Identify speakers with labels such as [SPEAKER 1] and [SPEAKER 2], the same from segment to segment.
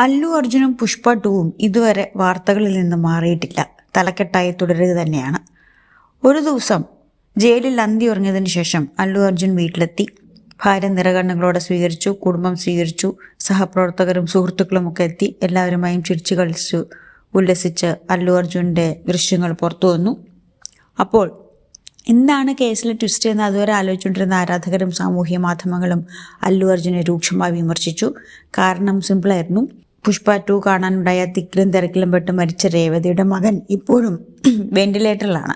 [SPEAKER 1] അല്ലു അർജുനും പുഷ്പ 2-ഉം ഇതുവരെ വാർത്തകളിൽ നിന്ന് മാറിയിട്ടില്ല. തലക്കെട്ടായി തുടരുക തന്നെയാണ്. ഒരു ദിവസം ജയിലിൽ അന്തി ഉറങ്ങിയതിനു ശേഷം അല്ലു അർജുൻ വീട്ടിലെത്തി. ഭാര്യ നിറകണ്ണുകളോടെ സ്വീകരിച്ചു, കുടുംബം സ്വീകരിച്ചു, സഹപ്രവർത്തകരും സുഹൃത്തുക്കളും ഒക്കെ എത്തി. എല്ലാവരുമായും ചിരിച്ചു കളിച്ചു ഉല്ലസിച്ച് അല്ലു അർജുൻ്റെ ദൃശ്യങ്ങൾ പുറത്തു വന്നു. അപ്പോൾ എന്താണ് കേസിലെ ട്വിസ്റ്റ് എന്ന് അതുവരെ ആലോചിച്ചുകൊണ്ടിരുന്ന ആരാധകരും സാമൂഹ്യ മാധ്യമങ്ങളും അല്ലു അർജുനെ രൂക്ഷമായി വിമർശിച്ചു. കാരണം സിമ്പിളായിരുന്നു. പുഷ്പ 2 കാണാനുണ്ടായ തിക്കിലും തിരക്കിലും പെട്ട് മരിച്ച രേവതിയുടെ മകൻ ഇപ്പോഴും വെന്റിലേറ്ററിലാണ്.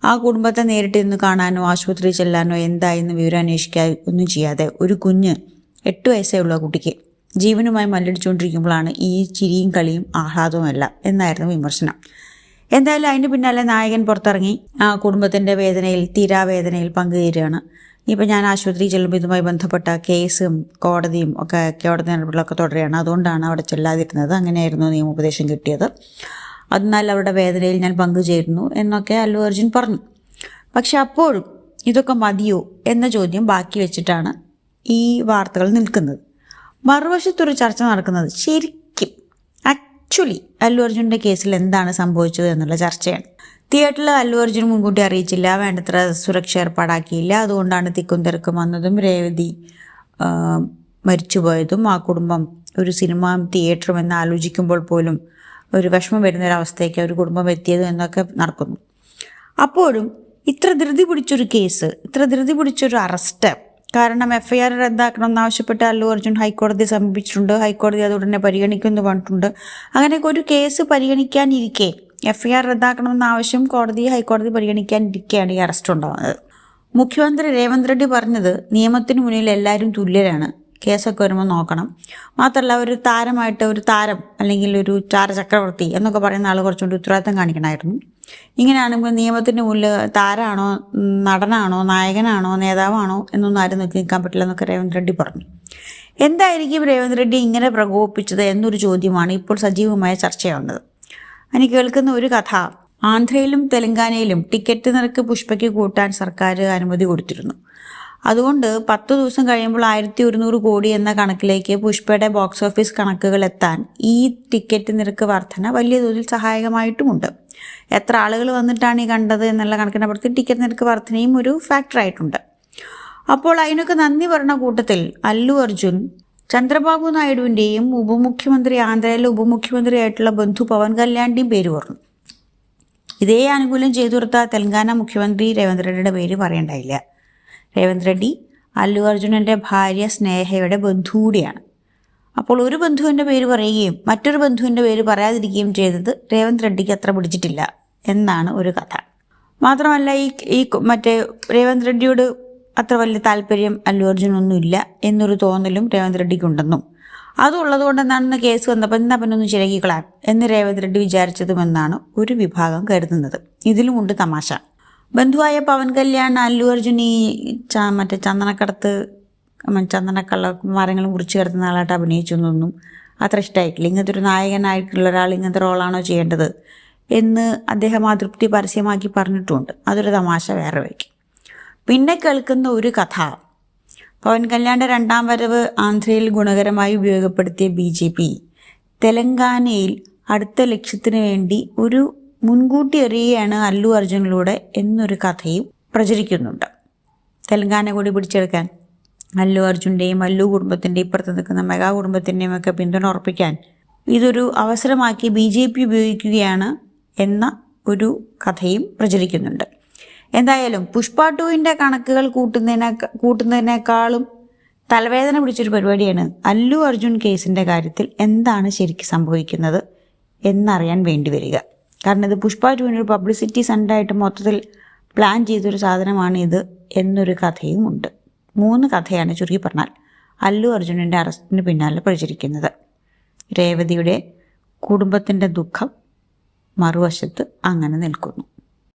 [SPEAKER 1] ആ കുടുംബത്തെ നേരിട്ട് ഇന്ന് കാണാനോ ആശുപത്രി ചെല്ലാനോ എന്തായെന്ന് വിവരം അന്വേഷിക്കാനോ ഒന്നും ചെയ്യാതെ ഒരു കുഞ്ഞ് 8 വയസ്സേ ഉള്ള കുട്ടിക്ക് ജീവനുമായി മല്ലടിച്ചുകൊണ്ടിരിക്കുമ്പോഴാണ് ഈ ചിരിയും കളിയും ആഹ്ലാദവുമല്ല എന്നായിരുന്നു വിമർശനം. എന്തായാലും അതിന് പിന്നാലെ നായകൻ പുറത്തിറങ്ങി ആ കുടുംബത്തിൻ്റെ വേദനയിൽ തീരാവേദനയിൽ പങ്കുചേരുകയാണ്. ഇപ്പം ഞാൻ ആശുപത്രി ചെല്ലുമ്പോൾ ഇതുമായി ബന്ധപ്പെട്ട കേസും കോടതിയും കോടതി നടപടികളൊക്കെ തുടരുകയാണ്. അതുകൊണ്ടാണ് അവിടെ ചെല്ലാതിരുന്നത്. അങ്ങനെയായിരുന്നു നിയമോപദേശം കിട്ടിയത്. അതിനാൽ അവരുടെ വേദനയിൽ ഞാൻ പങ്കുചേരുന്നു എന്നൊക്കെ അല്ലു അർജുൻ പറഞ്ഞു. പക്ഷെ അപ്പോഴും ഇതൊക്കെ മതിയോ എന്ന ചോദ്യം ബാക്കി വെച്ചിട്ടാണ് ഈ വാർത്തകൾ നിൽക്കുന്നത്. മറുവശത്തൊരു ചർച്ച നടക്കുന്നത് ശരിക്കും ആക്ച്വലി അല്ലു അർജുൻ്റെ കേസിൽ എന്താണ് സംഭവിച്ചത് എന്നുള്ള ചർച്ചയാണ്. തിയേറ്ററിൽ അല്ലു അർജുൻ മുൻകൂട്ടി അറിയിച്ചില്ല, വേണ്ടത്ര സുരക്ഷ ഏർപ്പാടാക്കിയില്ല. അതുകൊണ്ടാണ് തിക്കും തിരക്കും വന്നതും രേവതി മരിച്ചുപോയതും ആ കുടുംബം ഒരു സിനിമ തിയേറ്ററും എന്ന് ആലോചിക്കുമ്പോൾ പോലും ഒരു വിഷമം വരുന്നൊരവസ്ഥയ്ക്ക് ഒരു കുടുംബം എത്തിയതും എന്നൊക്കെ നടക്കുന്നു. അപ്പോഴും ഇത്ര ധൃതി പിടിച്ചൊരു കേസ്, ഇത്ര ധൃതി പിടിച്ചൊരു അറസ്റ്റ്, കാരണം FIR റദ്ദാക്കണമെന്ന് ആവശ്യപ്പെട്ട് അല്ലു അർജുൻ ഹൈക്കോടതിയെ സമീപിച്ചിട്ടുണ്ട്. ഹൈക്കോടതി അതുടനെ പരിഗണിക്കുമെന്ന് പറഞ്ഞിട്ടുണ്ട്. അങ്ങനെയൊക്കെ ഒരു കേസ് പരിഗണിക്കാനിരിക്കെ FIR റദ്ദാക്കണമെന്ന ആവശ്യം ഹൈക്കോടതി പരിഗണിക്കാനിരിക്കെയാണ് ഈ അറസ്റ്റ് ഉണ്ടാകുന്നത്. മുഖ്യമന്ത്രി രേവന്ത് റെഡ്ഡി പറഞ്ഞത് നിയമത്തിന് മുന്നിൽ എല്ലാവരും തുല്യരാണ്, കേസൊക്കെ വരുമ്പോൾ നോക്കണം. മാത്രമല്ല ഒരു താരമായിട്ട് ഒരു താരം അല്ലെങ്കിൽ ഒരു ചക്രവർത്തി എന്നൊക്കെ പറയുന്ന ആൾ കുറച്ചുകൂടി ഉത്തരവാദിത്തം കാണിക്കണമായിരുന്നു. ഇങ്ങനെയാണെങ്കിൽ നിയമത്തിൻ്റെ മുന്നിൽ താരമാണോ നടനാണോ നായകനാണോ നേതാവാണോ എന്നൊന്നും ആരും നോക്കി നിൽക്കാൻ പറ്റില്ല എന്നൊക്കെ രേവന്ത് റെഡ്ഡി പറഞ്ഞു. എന്തായിരിക്കും രേവന്ത് റെഡ്ഡി ഇങ്ങനെ പ്രകോപിപ്പിച്ചത് എന്നൊരു ചോദ്യമാണ് ഇപ്പോൾ സജീവമായ ചർച്ചയാവുന്നത്. എനിക്ക് കേൾക്കുന്ന ഒരു കഥ, ആന്ധ്രയിലും തെലങ്കാനയിലും ടിക്കറ്റ് നിരക്ക് പുഷ്പയ്ക്ക് കൂട്ടാൻ സർക്കാർ അനുമതി കൊടുത്തിരുന്നു. അതുകൊണ്ട് 10 ദിവസം കഴിയുമ്പോൾ 1100 കോടി എന്ന കണക്കിലേക്ക് പുഷ്പയുടെ ബോക്സ് ഓഫീസ് കണക്കുകൾ എത്താൻ ഈ ടിക്കറ്റ് നിരക്ക് വർധന വലിയ തോതിൽ സഹായകമായിട്ടുമുണ്ട്. എത്ര ആളുകൾ വന്നിട്ടാണ് ഈ കണ്ടത് എന്നുള്ള കണക്കിനപ്പുറത്ത് ടിക്കറ്റ് നിരക്ക് വർധനയും ഒരു ഫാക്ടറായിട്ടുണ്ട്. അപ്പോൾ അതിനൊക്കെ നന്ദി പറഞ്ഞ കൂട്ടത്തിൽ അല്ലു അർജുൻ ചന്ദ്രബാബു നായിഡുവിൻ്റെയും ആന്ധ്രയിലെ ഉപമുഖ്യമന്ത്രിയായിട്ടുള്ള ബന്ധു പവൻ കല്യാണിൻ്റെയും പേര് പറഞ്ഞു. ഇതേ ആനുകൂല്യം ചെയ്തു കൊടുത്ത തെലങ്കാന മുഖ്യമന്ത്രി രേവന്ത് റെഡ്ഡിയുടെ പേര് പറയണ്ടായില്ല. രേവന്ത് റെഡ്ഡി അല്ലു അർജുനൻ്റെ ഭാര്യ സ്നേഹയുടെ ബന്ധു കൂടിയാണ്. അപ്പോൾ ഒരു ബന്ധുവിൻ്റെ പേര് പറയുകയും മറ്റൊരു ബന്ധുവിൻ്റെ പേര് പറയാതിരിക്കുകയും ചെയ്തത് രേവന്ത് റെഡ്ഡിക്ക് അത്ര പിടിച്ചിട്ടില്ല എന്നാണ് ഒരു കഥ. മാത്രമല്ല ഈ മറ്റേ രേവന്ത് റെഡ്ഡിയോട് അത്ര വലിയ താല്പര്യം അല്ലു അർജുനൊന്നുമില്ല എന്നൊരു തോന്നലും രേവന്ത് റെഡ്ഡിക്കുണ്ടെന്നും അതുള്ളത് കൊണ്ട് എന്താണ് കേസ് വന്നപ്പോൾ എന്നാ പിന്നെ ഒന്ന് ചിരകിക്കളാൻ എന്ന് രേവന്ത് റെഡ്ഡി വിചാരിച്ചതുമെന്നാണ് ഒരു വിഭാഗം കരുതുന്നത്. ഇതിലുമുണ്ട് തമാശ. ബന്ധുവായ പവൻ കല്യാൺ അല്ലു അർജുൻ ഈ മറ്റേ ചന്ദനക്കള്ള മരങ്ങളും കുറിച്ച് കിടത്തുന്ന ആളായിട്ട് അഭിനയിച്ചൊന്നും അത്ര ഇഷ്ടമായിട്ടില്ല. ഇങ്ങനത്തെ ഒരു നായകനായിട്ടുള്ള ഒരാൾ ഇങ്ങനത്തെ റോളാണോ ചെയ്യേണ്ടത് എന്ന് അദ്ദേഹം അതൃപ്തി പരസ്യമാക്കി പറഞ്ഞിട്ടുമുണ്ട്. അതൊരു തമാശ വേറെ വയ്ക്കും. പിന്നെ കേൾക്കുന്ന ഒരു കഥ, പവൻ കല്യാണിൻ്റെ 2ാം വരവ് ആന്ധ്രയിൽ ഗുണകരമായി ഉപയോഗപ്പെടുത്തിയ BJP തെലങ്കാനയിൽ അടുത്ത ലക്ഷ്യത്തിന് വേണ്ടി ഒരു മുൻകൂട്ടി എറിയുകയാണ് അല്ലു അർജുനിലൂടെ എന്നൊരു കഥയും പ്രചരിക്കുന്നുണ്ട്. തെലങ്കാന കൂടി പിടിച്ചെടുക്കാൻ അല്ലു അർജുൻ്റെയും അല്ലു കുടുംബത്തിൻ്റെയും ഇപ്പുറത്ത് നിൽക്കുന്ന മെഗാ കുടുംബത്തിൻ്റെയും ഒക്കെ പിന്തുണ ഉറപ്പിക്കാൻ ഇതൊരു അവസരമാക്കി BJP ഉപയോഗിക്കുകയാണ് എന്ന ഒരു കഥയും പ്രചരിക്കുന്നുണ്ട്. എന്തായാലും പുഷ്പ 2-ൻ്റെ കണക്കുകൾ കൂട്ടുന്നതിനേക്കാളും തലവേദന പിടിച്ചൊരു പരിപാടിയാണ് അല്ലു അർജുൻ കേസിൻ്റെ കാര്യത്തിൽ എന്താണ് ശരിക്കും സംഭവിക്കുന്നത് എന്നറിയാൻ വേണ്ടി വരിക. കാരണം ഇത് പുഷ്പ 2-ന് പബ്ലിസിറ്റി സെൻ്റായിട്ട് മൊത്തത്തിൽ പ്ലാൻ ചെയ്തൊരു സാധനമാണ് ഇത് എന്നൊരു കഥയും ഉണ്ട്. 3 കഥയാണ് ചുരുക്കി പറഞ്ഞാൽ അല്ലു അർജുനൻ്റെ അറസ്റ്റിന് പിന്നാലെ പ്രചരിക്കുന്നത്. രേവതിയുടെ കുടുംബത്തിൻ്റെ ദുഃഖം മറുവശത്ത് അങ്ങനെ നിൽക്കുന്നു.